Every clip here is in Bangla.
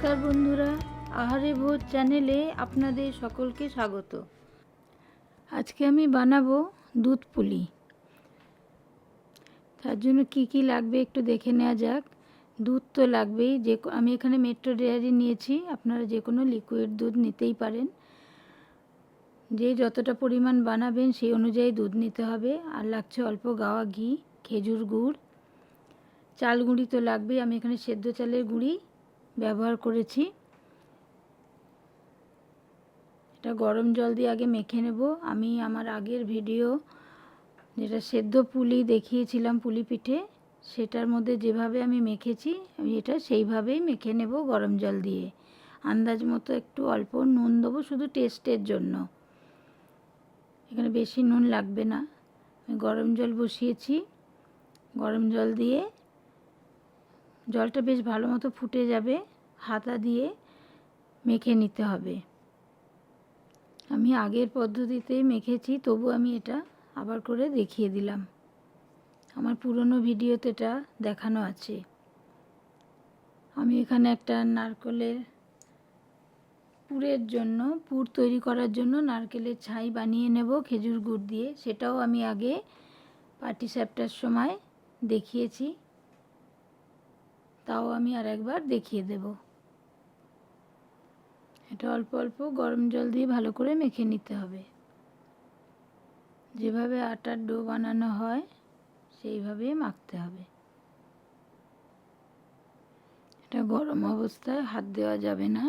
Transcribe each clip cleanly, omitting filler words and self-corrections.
নমস্কার বন্ধুরা, আহারে ভোজ চ্যানেলে আপনাদের সকলকে স্বাগত। আজকে আমি বানাবো দুধ পুলি। তার জন্য কি লাগবে একটু দেখে নেওয়া যাক। দুধ তো লাগবেই, আমি এখানে মেট্রো ডেয়ারি নিয়েছি, আপনারা যে কোনো লিকুইড দুধ নিতেই পারেন। যে যতটা পরিমাণ বানাবেন সেই অনুযায়ী দুধ নিতে হবে। আর লাগছে অল্প গাওয়া ঘি, খেজুর গুড়, চাল গুঁড়ি তো লাগবেই, আমি এখানে সেদ্ধ চালের গুঁড়ি ব্যবহার করেছি। এটা গরম জল দিয়ে আগে মেখে নেব। আমি আমার আগের ভিডিও যেটা সেদ্ধ পুলি দেখিয়েছিলাম, পুলি পিঠে, সেটার মধ্যে যেভাবে আমি মেখেছি আমি এটা সেইভাবেই মেখে নেব গরম জল দিয়ে। আন্দাজ মতো একটু অল্প নুন দেবো, শুধু টেস্টের জন্য, এখানে বেশি নুন লাগবে না। আমি গরম জল বসিয়েছি, গরম জল দিয়ে জলটা বেশ ভালো মতো ফুটে যাবে, হাতা দিয়ে মেখে নিতে হবে। আমি আগের পদ্ধতিতেই মেখেছি, তবু আমি এটা আবার করে দেখিয়ে দিলাম। আমার পুরনো ভিডিওতে এটা দেখানো আছে। আমি এখানে একটা নারকেলের পুর তৈরি করার জন্য নারকেলের ছাই বানিয়ে নেব খেজুর গুড় দিয়ে। সেটাও আমি আগে পাটিসাপটার সময় দেখিয়েছি, তাও আমি আর একবার দেখিয়ে দেব। এটা অল্প অল্প গরম জল দিয়ে ভালো করে মেখে নিতে হবে। যেভাবে আটার ডো বানানো হয় সেইভাবে মাখতে হবে। এটা গরম অবস্থায় হাত দেওয়া যাবে না,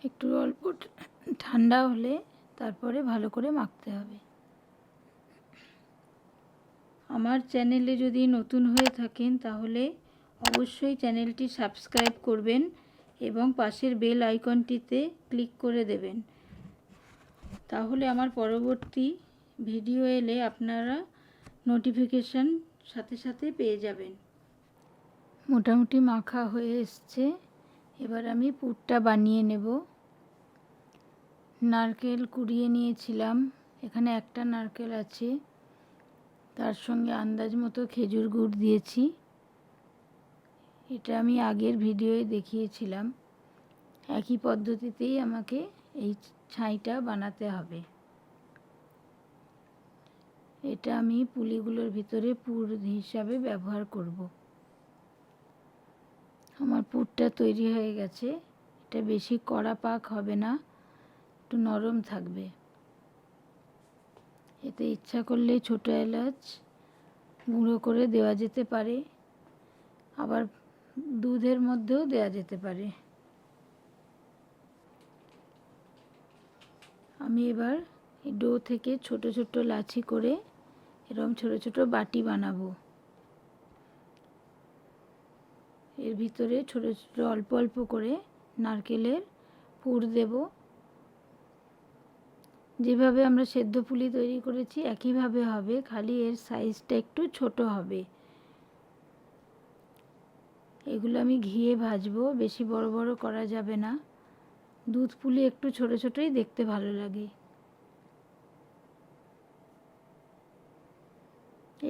একটু অল্প ঠান্ডা হলে তারপরে ভালো করে মাখতে হবে। আমার চ্যানেলে যদি নতুন হয়ে থাকেন তাহলে অবশ্যই চ্যানেলটি সাবস্ক্রাইব করবেন এবং পাশের বেল আইকনটিতে ক্লিক করে দেবেন। তাহলে আমার পরবর্তী ভিডিও এলে আপনারা নোটিফিকেশান সাথে সাথে পেয়ে যাবেন। মোটামুটি মাখা হয়ে এসছে, এবার আমি পুরটা বানিয়ে নেব। নারকেল কুড়িয়ে নিয়েছিলাম, এখানে একটা নারকেল আছে, তার সঙ্গে আন্দাজ মতো খেজুর গুড় দিয়েছি। এটা আমি আগের ভিডিওয়ে দেখিয়েছিলাম। একই পদ্ধতিতেই আমাকে এই ছাইটা বানাতে হবে। এটা আমি পুলিগুলোর ভিতরে পুর হিসাবে ব্যবহার করব। আমার পুরটা তৈরি হয়ে গেছে। এটা বেশি কড়া পাক হবে না, একটু নরম থাকবে। এতে ইচ্ছা করলে ছোটো এলাচ গুঁড়ো করে দেওয়া যেতে পারে, আবার দুধের মধ্যেও দেওয়া যেতে পারে। আমি এবার এই ডো থেকে ছোট ছোট লাচি করে এরকম ছোট ছোট বাটি বানাবো। এর ভিতরে ছোট ছোট অল্প অল্প করে নারকেলের পুর দেব। যেভাবে আমরা সেদ্ধ পুলি তৈরি করেছি একইভাবে হবে, খালি এর সাইজটা একটু ছোট হবে। এগুলো আমি ঘিয়ে ভাজবো, বেশি বড় বড় করা যাবে না। দুধ পুলি একটু ছোট ছোটই দেখতে ভালো লাগে।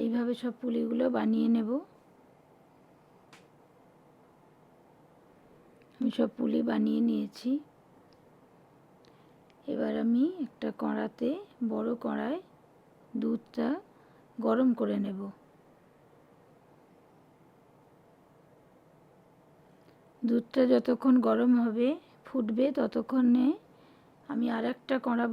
এইভাবে সব পুলিগুলো বানিয়ে নেব। আমি সব পুলি বানিয়ে নিয়েছি। এবার আমি একটা কড়াতে, বড় কড়ায় দুধটা গরম করে নেব। দুধটা যতক্ষণ গরম হবে, ফুটবে, ততক্ষণে আমি আর একটা কড়া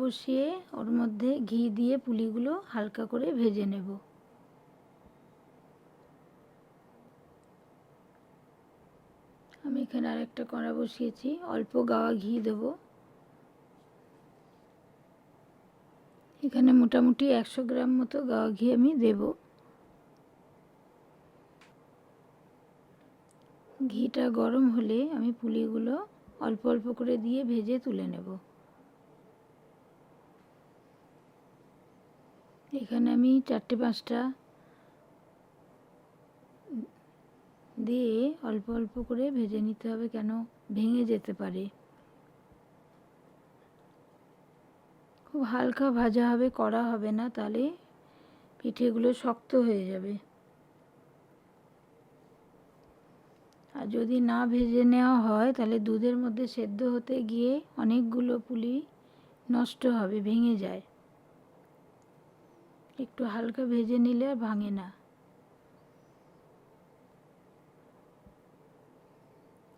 বসিয়ে ওর মধ্যে ঘি দিয়ে পুলিগুলো হালকা করে ভেজে নেব। আমি এখানে আরেকটা কড়া বসিয়েছি, অল্প গাওয়া ঘি দেব। এখানে মোটামুটি 100 গ্রাম মতো গাওয়া ঘি আমি দেব। ঘিটা গরম হলে আমি পুলিগুলো অল্প অল্প করে দিয়ে ভেজে তুলে নেব। এখানে আমি 4-5টা দিয়ে অল্প অল্প করে ভেজে নিতে হবে, কেন ভেঙে যেতে পারে। খুব হালকা ভাজা হবে, কড়া হবে না, তাহলে পিঠেগুলো শক্ত হয়ে যাবে। আর যদি না ভেজে নেওয়া হয় তাহলে দুধের মধ্যে সেদ্ধ হতে গিয়ে অনেকগুলো পুলি নষ্ট হবে, ভেঙে যায়। একটু হালকা ভেজে নিলে আর ভাঙে না।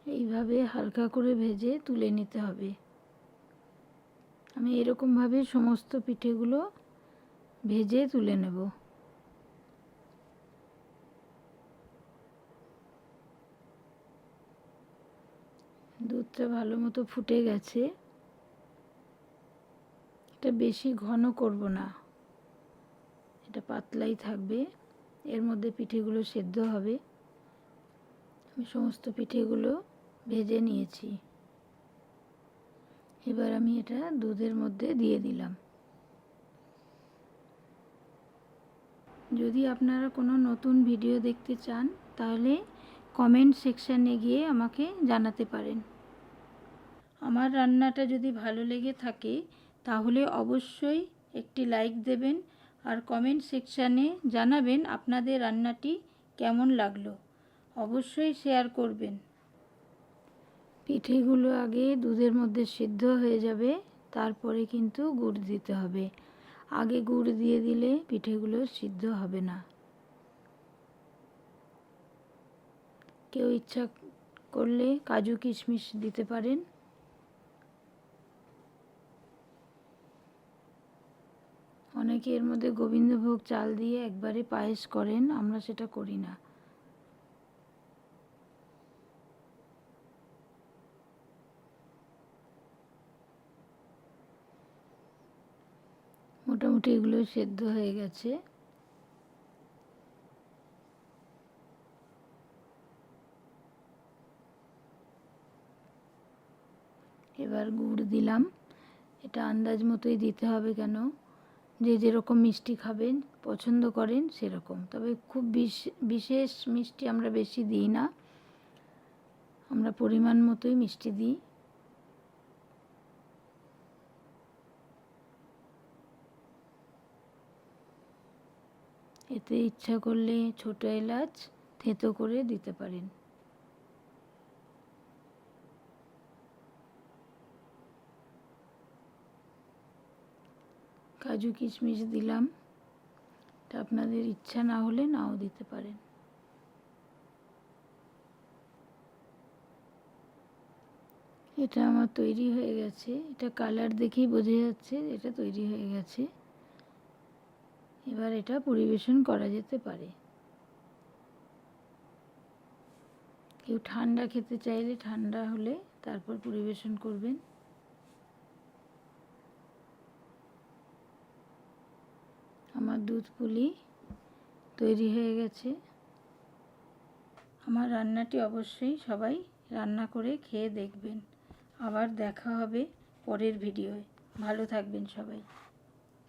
এইভাবে হালকা করে ভেজে তুলে নিতে হবে। আমি এরকমভাবে সমস্ত পিঠেগুলো ভেজে তুলে নেব। দুধটা ভালো মতো ফুটে গেছে। এটা বেশি ঘন করব না, এটা পাতলাই থাকবে। এর মধ্যে পিঠেগুলো সেদ্ধ হবে। আমি সমস্ত পিঠেগুলো ভেজে নিয়েছি। এবার আমি এটা দুধের মধ্যে দিয়ে দিলাম। যদি আপনারা কোনো নতুন ভিডিও দেখতে চান তাহলে কমেন্ট সেকশানে গিয়ে আমাকে জানাতে পারেন। আমার রান্নাটা যদি ভালো লেগে থাকে তাহলে অবশ্যই একটি লাইক দেবেন আর কমেন্ট সেকশানে জানাবেন আপনাদের রান্নাটি কেমন লাগলো। অবশ্যই শেয়ার করবেন। পিঠেগুলো আগে দুধের মধ্যে সিদ্ধ হয়ে যাবে, তারপরে কিন্তু গুড় দিতে হবে। আগে গুড় দিয়ে দিলে পিঠেগুলো সিদ্ধ হবে না। কেউ ইচ্ছা করলে কাজু কিশমিশ দিতে পারেন। অনেকে এর মধ্যে গোবিন্দভোগ চাল দিয়ে একবারে পায়েস করেন, আমরা সেটা করি না। মোটামুটি এগুলো সেদ্ধ হয়ে গেছে। এবার গুড় দিলাম। এটা আন্দাজ মতোই দিতে হবে, কেন যে যেরকম মিষ্টি খাবেন পছন্দ করেন সেরকম। তবে খুব বিশেষ মিষ্টি আমরা বেশি দিই না, আমরা পরিমাণ মতোই মিষ্টি দিই। এতে ইচ্ছা করলে ছোট এলাচ থেঁতো করে দিতে পারেন। কাজু কিশমিশ দিলাম, তা আপনাদের ইচ্ছা না হলে নাও দিতে পারেন। এটা আমার তৈরি হয়ে গেছে। এটা কালার দেখেই বোঝা যাচ্ছে এটা তৈরি হয়ে গেছে। এবার এটা পরিবেশন করা যেতে পারে। কেউ ঠান্ডা খেতে চাইলে ঠান্ডা হলে তারপর পরিবেশন করবেন। আমার দুধ পুলি তৈরি হয়ে গেছে। আমার রান্নাটি অবশ্যই সবাই রান্না করে খেয়ে দেখবেন। আবার দেখা হবে পরের ভিডিওয়। ভালো থাকবেন সবাই।